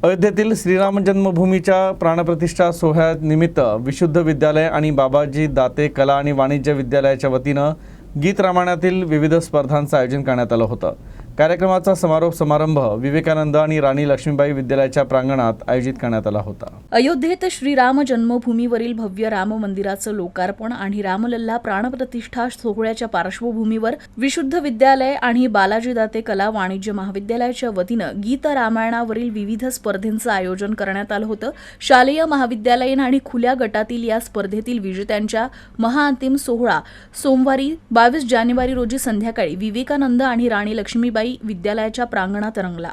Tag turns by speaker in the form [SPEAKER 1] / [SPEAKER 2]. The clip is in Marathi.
[SPEAKER 1] अयोध्येतील श्रीराम जन्मभूमीच्या प्राणप्रतिष्ठा सोहळ्यानिमित्त विशुद्ध विद्यालय आणि बाबाजी दाते कला आणि वाणिज्य विद्यालयाच्या वतीनं गीत रामायणातील विविध स्पर्धांचं आयोजन करण्यात आलं होतं। कार्यक्रमाचा समारोप विवेकानंद आणि राणी लक्ष्मीबाई विद्यालयाच्या प्रांगणात आयोजित करण्यात आला होता।
[SPEAKER 2] अयोध्येत श्रीराम जन्मभूमीवरील भव्य राम मंदिराचं लोकार्पण आणि रामलल्ला प्राणप्रतिष्ठा सोहळ्याच्या पार्श्वभूमीवर विशुद्ध विद्यालय आणि बालाजी दाते कला वाणिज्य महाविद्यालयाच्या वतीनं गीत रामायणावरील विविध स्पर्धेंचं आयोजन करण्यात आलं होतं। शालेय महाविद्यालयीन आणि खुल्या गटातील या स्पर्धेतील विजेत्यांच्या महाअंतिम सोहळा सोमवारी 22 जानेवारी रोजी संध्याकाळी विवेकानंद आणि राणी लक्ष्मीबाई विद्यालयाच्या प्रांगणात रंगला।